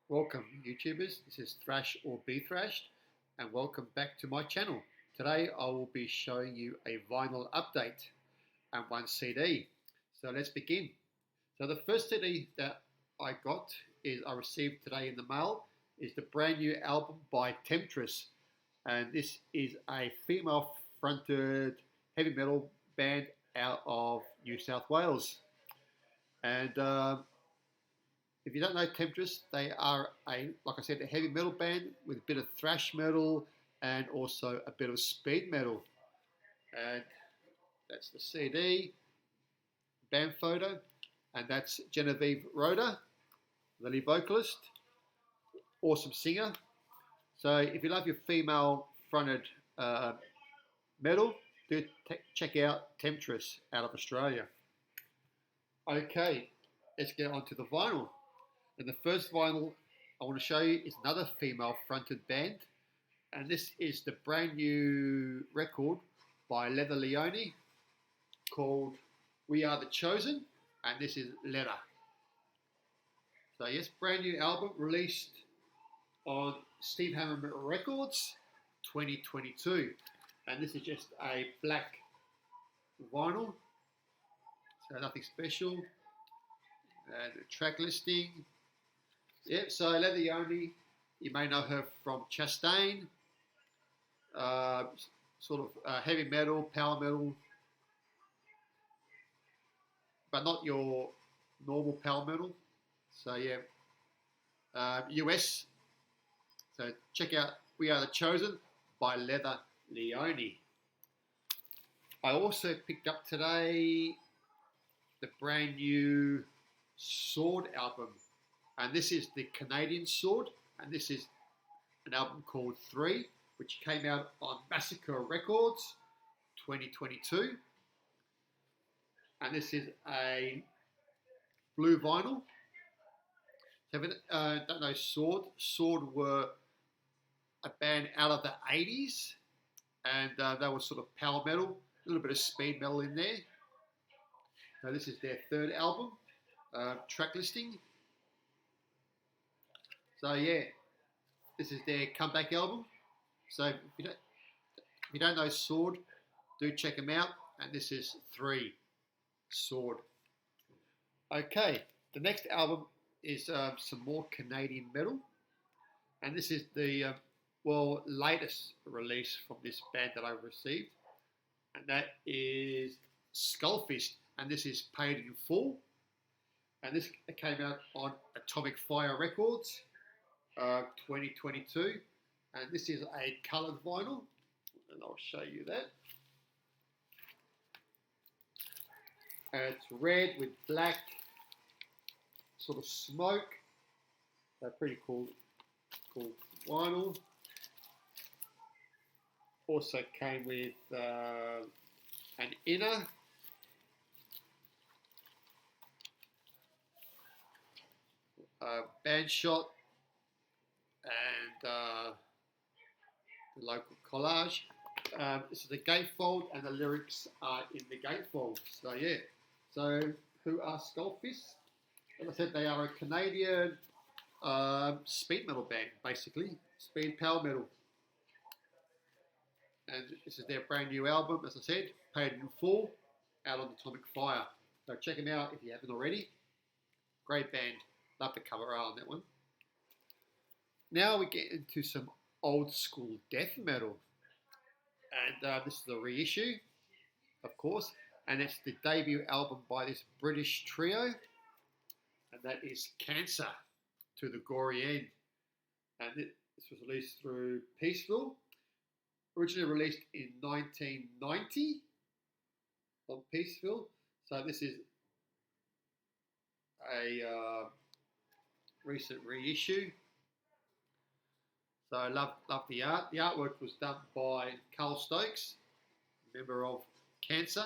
Welcome, YouTubers. This is Thrash or Be Thrashed, and welcome back to my channel. Today I will be showing you a vinyl update and one CD. So let's begin. So the first CD that I received today in the mail is the brand new album by Temptress, and this is a female-fronted heavy metal band out of New South Wales. And if you don't know Temptress, they are like I said, a heavy metal band with a bit of thrash metal and also a bit of speed metal. And that's the CD, band photo, and that's Genevieve Rhoda, the lead vocalist, awesome singer. So if you love your female-fronted metal, do check out Temptress out of Australia. Okay, let's get on to the vinyl. And the first vinyl I want to show you is another female-fronted band, and this is the brand new record by Leather Leone called We Are the Chosen, and this is Leather. So yes, brand new album released on Steve Hammer Records 2022, and this is just a black vinyl, so nothing special. And the track listing. Yep, so Leather Leone, you may know her from Chastain, sort of heavy metal, power metal, but not your normal power metal. So yeah, US. So check out We Are the Chosen by Leather Leone. I also picked up today the brand new Sword album, and this is the Canadian Sword, and this is an album called 3, which came out on Massacre Records 2022, and this is a blue vinyl. So if you don't know Sword were a band out of the 80s, and they were sort of power metal, a little bit of speed metal in there. So this is their third album. Track listing. So yeah, this is their comeback album. So if you don't know Sword, do check them out. And this is 3, Sword. Okay, the next album is some more Canadian metal, and this is the latest release from this band that I've received, and that is Skullfist, and this is Paid in Full. And this came out on Atomic Fire Records 2022. And this is a coloured vinyl, and I'll show you that. And it's red with black, sort of smoke. So pretty cool vinyl. Also came with an inner. Band shot and the local collage. This is the gatefold, and the lyrics are in the gatefold. So yeah, so who are Skullfist? As I said, they are a Canadian speed metal band, basically speed power metal. And this is their brand new album, as I said, Paid in Full, out on Atomic Fire. So check them out if you haven't already. Great band. Love the cover art on that one. Now we get into some old school death metal. And this is a reissue, of course. And it's the debut album by this British trio. And that is Cancer, To the Gory End. And this was released through Peaceville. Originally released in 1990 on Peaceville. So this is a recent reissue. So I love the art. The artwork was done by Carl Stokes, member of Cancer.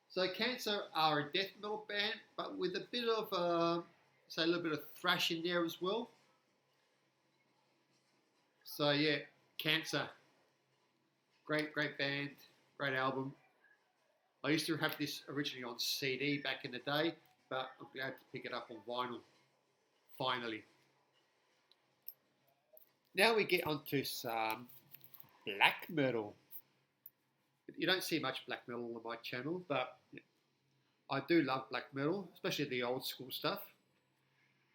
So Cancer are a death metal band, but with a bit of, a little bit of thrash in there as well. So yeah, Cancer, great band, great album. I used to have this originally on CD back in the day, but I'm glad to pick it up on vinyl, finally. Now we get onto some black metal. You don't see much black metal on my channel, but I do love black metal, especially the old school stuff.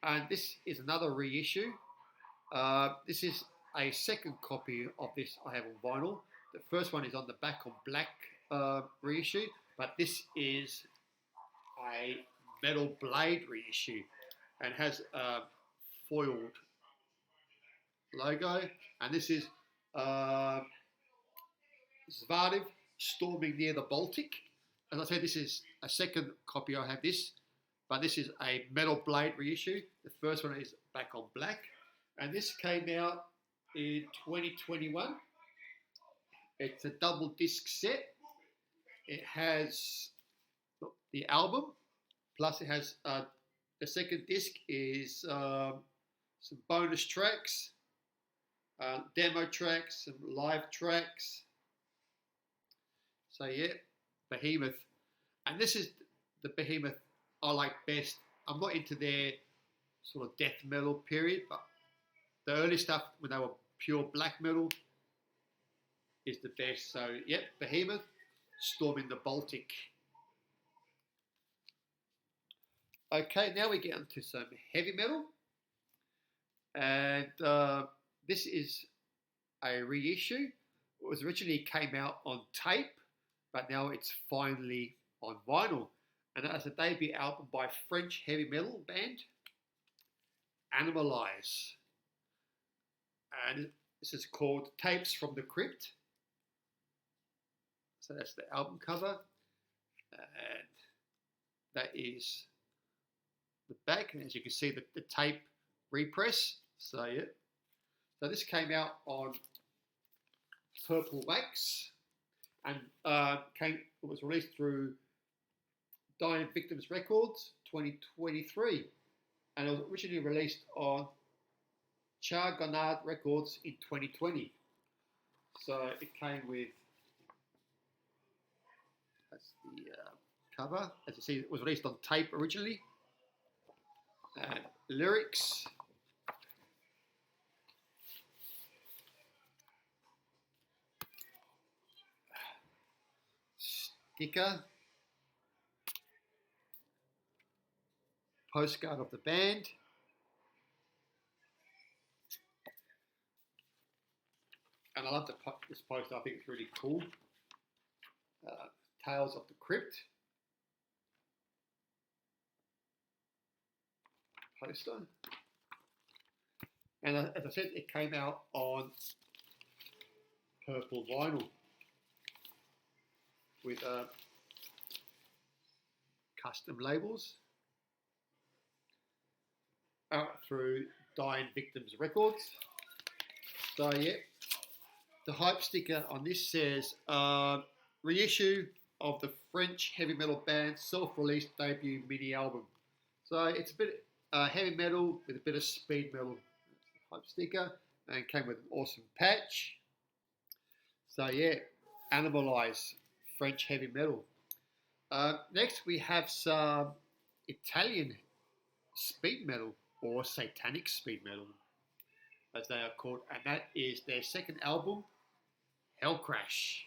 And this is another reissue. This is a second copy of this I have on vinyl. The first one is on the back on black reissue, but this is a metal blade reissue and has a foiled logo. And this is Svardiv storming near the Baltic. As I said, this is a second copy. I have this, but this is a metal blade reissue. The first one is back on black, and this came out in 2021. It's a double disc set. It has the album, plus it has the second disc is some bonus tracks, demo tracks, some live tracks. So yeah, Behemoth. And this is the Behemoth I like best. I'm not into their sort of death metal period, but the early stuff when they were pure black metal is the best. So yep, Behemoth, storming the Baltic. Okay, now we get into some heavy metal. And this is a reissue. It was originally came out on tape, but now it's finally on vinyl. And that's a debut album by French heavy metal band Animalize. And this is called Tapes from the Crypt. So that's the album cover. And that is the back. And as you can see, the tape repress. So yeah. So this came out on Purple Wax. And it was released through Dying Victims Records 2023, and it was originally released on Chargonard Records in 2020. So it came with, that's the cover. As you see, it was released on tape originally. And lyrics. Sticker, postcard of the band, and I love this poster. I think it's really cool. Tales of the Crypt poster, and as I said, it came out on purple vinyl with custom labels through Dying Victims Records. So yeah, the hype sticker on this says reissue of the French heavy metal band self-released debut mini album. So it's a bit heavy metal with a bit of speed metal. Hype sticker, and came with an awesome patch. So yeah, Animalize, French heavy metal. Next we have some Italian speed metal, or satanic speed metal as they are called, and that is their second album, Hell Crash.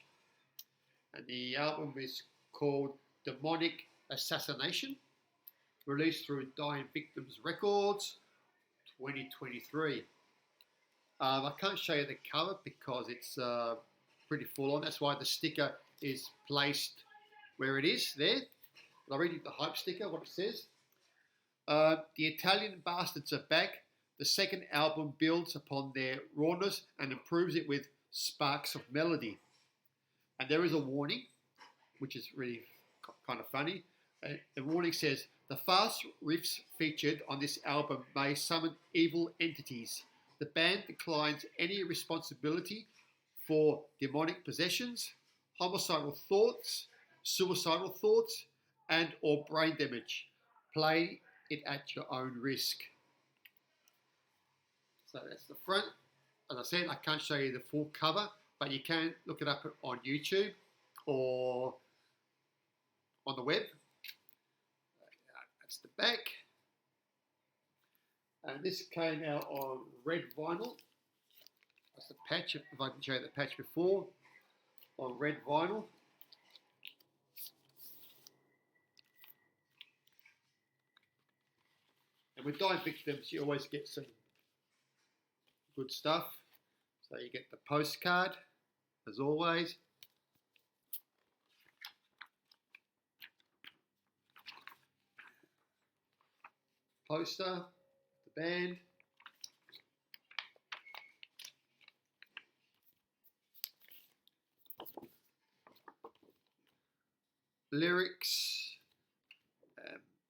And the album is called Demonic Assassination, released through Dying Victims Records 2023. I can't show you the cover because it's pretty full on. That's why the sticker is placed where it is there. But I'll read you the hype sticker, what it says. The Italian Bastards are back. The second album builds upon their rawness and improves it with sparks of melody. And there is a warning, which is really kind of funny. The warning says, the fast riffs featured on this album may summon evil entities. The band declines any responsibility for demonic possessions, homicidal thoughts, suicidal thoughts, and or brain damage. Play it at your own risk. So that's the front. As I said, I can't show you the full cover, but you can look it up on YouTube or on the web. That's the back. And this came out on red vinyl. That's the patch, if I can show you the patch before, on red vinyl. And with dying victims, you always get some good stuff. So you get the postcard, as always. Poster, the band. Lyrics.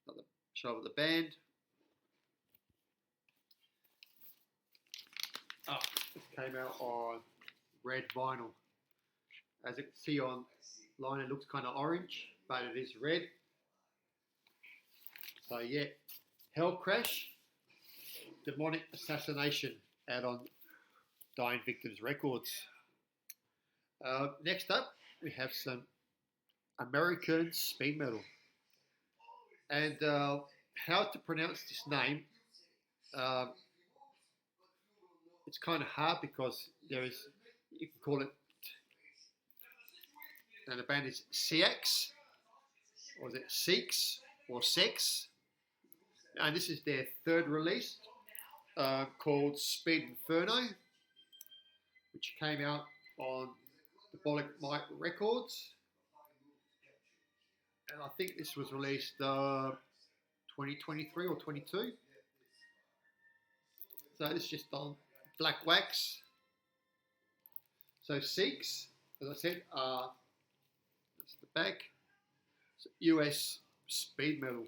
Another show of the band. Oh, it came out on red vinyl. As you can see online, it looks kind of orange, but it is red. So yeah, Hell Crash, Demonic Assassination, out on Dying Victims Records. Next up, we have some American speed metal. And how to pronounce this name, it's kind of hard because you can call it, and the band is CX, or is it Seeks, or Sex. And this is their third release, called Speed Inferno, which came out on the Mike Records. And I think this was released 2023 or 22. So this is just on black wax. So Seeks, as I said, that's the back. So US speed metal.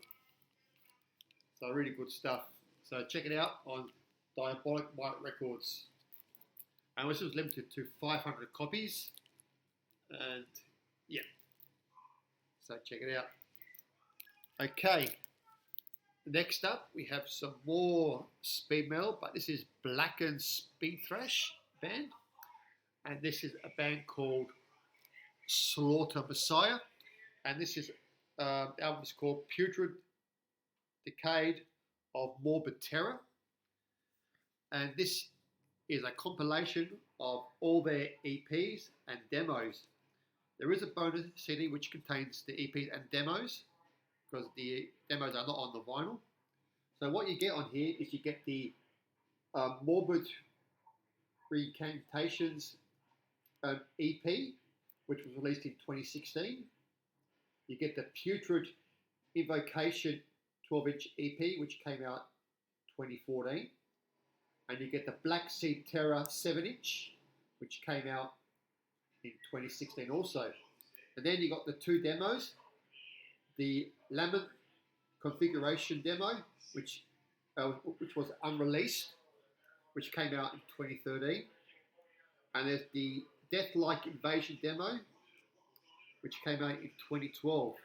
So really good stuff. So check it out on Diabolic White Records. And this was limited to 500 copies. And yeah, so check it out. Okay, next up we have some more speed metal, but this is Blackened Speed Thrash band. And this is a band called Slaughter Messiah. And this is, the album is called Putrid Decade of Morbid Terror. And this is a compilation of all their EPs and demos. There is a bonus CD which contains the EPs and demos, because the demos are not on the vinyl. So what you get on here is you get the Morbid Recantations EP, which was released in 2016. You get the Putrid Invocation 12-inch EP, which came out 2014. And you get the Black Seed Terror 7-inch, which came out in 2016 also. And then you got the two demos, the Lament Configuration demo, which was unreleased, which came out in 2013. And there's the Death-like Invasion demo, which came out in 2012.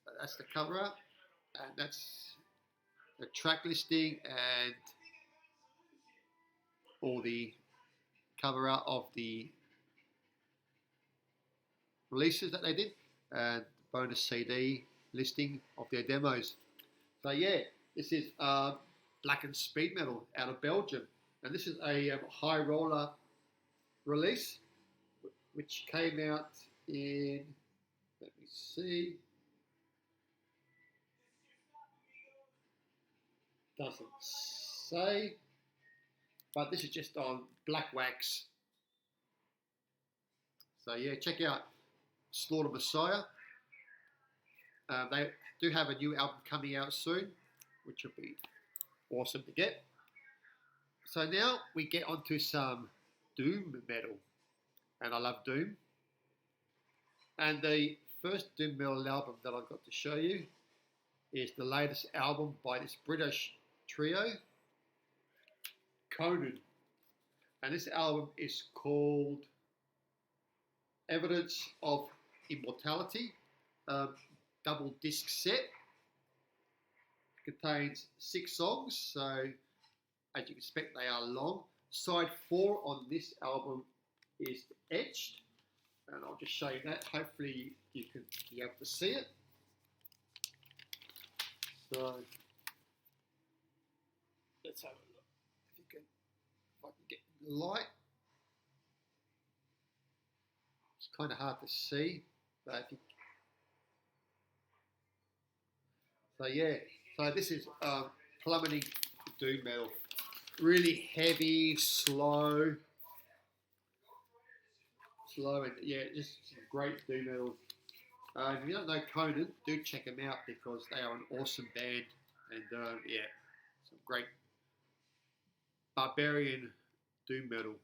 So that's the cover art, and that's the track listing and all the cover art of the releases that they did, and bonus CD listing of their demos. So yeah, this is Blackened Speed Metal out of Belgium, and this is a high roller release which came out in, let me see, doesn't say, but this is just on black wax. So yeah, check out Slaughter Messiah. They do have a new album coming out soon, which will be awesome to get. So now we get onto some doom metal, and I love doom. And the first doom metal album that I've got to show you is the latest album by this British trio, Conan. And this album is called Evidence of Immortality, double disc set. Contains 6 songs, so as you can expect, they are long. Side 4 on this album is Etched, and I'll just show you that. Hopefully you can be able to see it. So let's have a look. If I can get the light. It's kind of hard to see, but if you, so yeah. So this is plummeting doom metal. Really heavy, slow, and yeah, just some great doom metal. If you don't know Conan, do check them out because they are an awesome band, and yeah, some great barbarian doom metal,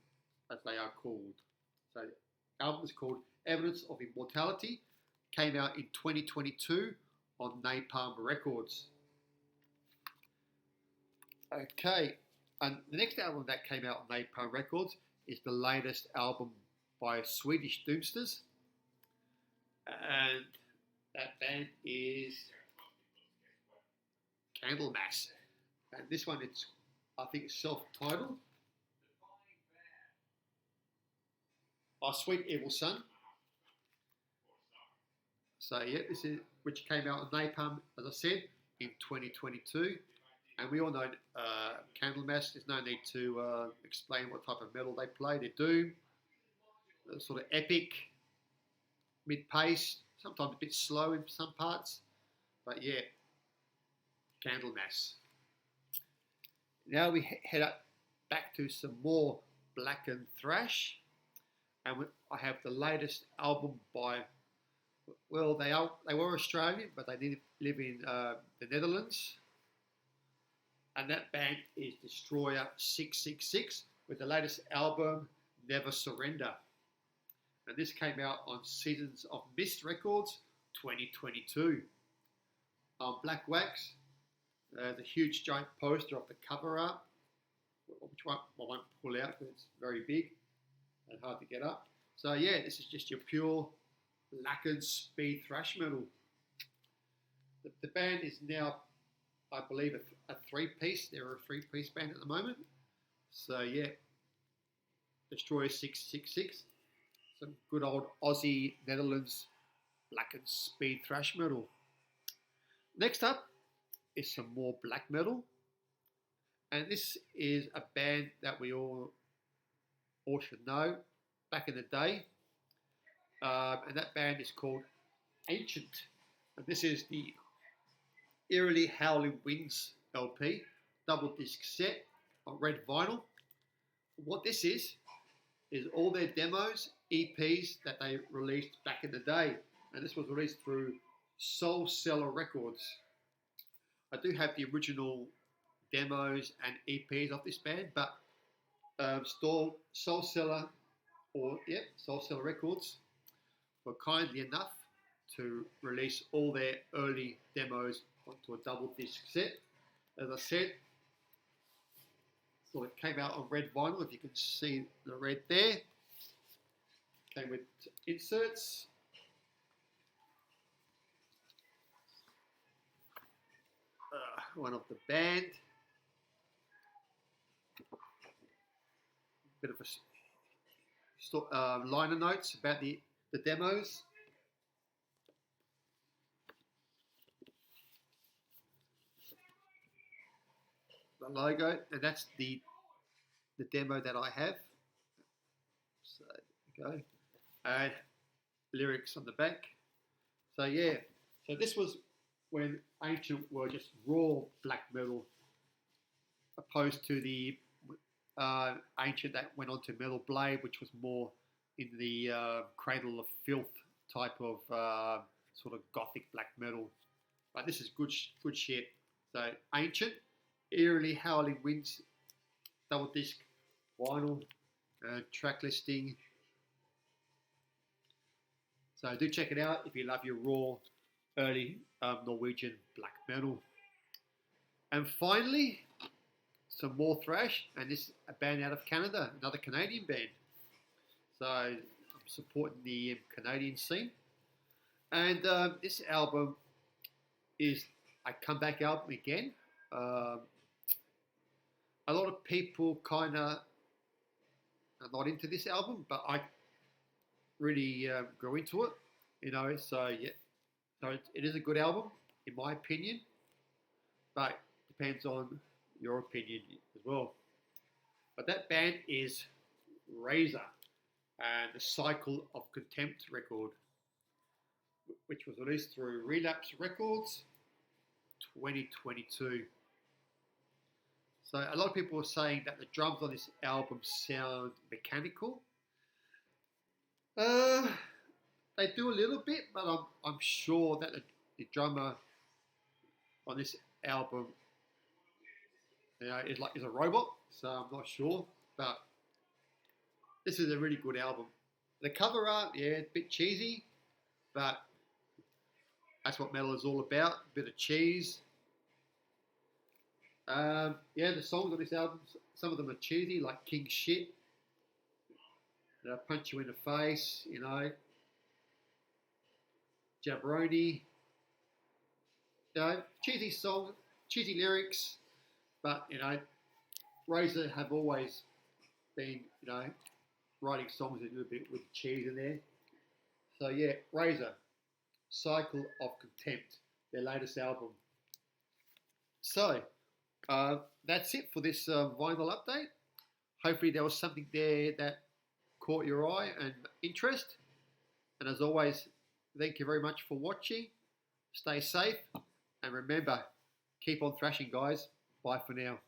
as they are called. So, the album is called Evidence of Immortality. Came out in 2022 on Napalm Records. Okay, and the next album that came out on Napalm Records is the latest album by Swedish Doomsters, and that band is Candlemass. And this one, it's I think it's self-titled. Our Sweet Evil Son. So yeah, this is which came out on Napalm, as I said, in 2022. And we all know Candlemass. There's no need to explain what type of metal they play. They're doom, sort of epic, mid-paced, sometimes a bit slow in some parts. But yeah, Candlemass. Now we head up back to some more black and thrash. And I have the latest album by, well, they were Australian, but they live in the Netherlands. And that band is Destroyer 666 with the latest album, Never Surrender. And this came out on Seasons of Mist Records 2022. On black wax, the huge giant poster of the cover art, which one I won't pull out because it's very big and hard to get up. So yeah, this is just your pure blackened speed thrash metal. The band is now, I believe, a three-piece. They're a three-piece band at the moment. So yeah, Destroyer 666. Some good old Aussie Netherlands blackened speed thrash metal. Next up is some more black metal. And this is a band that we all should know back in the day. And that band is called Ancient. And this is the Eerily Howling Winds LP, double disc set on red vinyl. What this is all their demos, EPs that they released back in the day. And this was released through Soul Cellar Records. I do have the original demos and EPs of this band, but Soul Cellar Records were kindly enough to release all their early demos onto a double disc set. As I said, so it came out on red vinyl, if you can see the red there. Came with inserts. One of the band. Bit of a liner notes about the demos. The logo, and that's the demo that I have. So there we go. And lyrics on the back. So yeah, so this was when Ancient were just raw black metal, opposed to the Ancient that went on to Metal Blade, which was more in the Cradle of Filth type of sort of gothic black metal. But this is good shit. So Ancient, Eerily Howling Winds, double disc vinyl, track listing. So do check it out if you love your raw, early Norwegian black metal. And finally, some more thrash, and this is a band out of Canada, another Canadian band. So I'm supporting the Canadian scene. And this album is a comeback album again. A lot of people kind of are not into this album, but I really grew into it, you know. So yeah, so it is a good album in my opinion, but depends on your opinion as well. But that band is Razor and the Cycle of Contempt record, which was released through Relapse Records 2022. So a lot of people are saying that the drums on this album sound mechanical. They do a little bit, but I'm sure that the drummer on this album, is a robot. So I'm not sure, but this is a really good album. The cover art, yeah, a bit cheesy, but that's what metal is all about. A bit of cheese. Yeah, the songs on this album, some of them are cheesy, like King Shit. They'll punch you in the face, Jabroni. Cheesy songs, cheesy lyrics, but Razor have always been, writing songs a little bit with cheese in there. So yeah, Razor, Cycle of Contempt, their latest album. So that's it for this vinyl update. Hopefully there was something there that caught your eye and interest. And as always, thank you very much for watching. Stay safe, and remember, keep on thrashing, guys. Bye for now.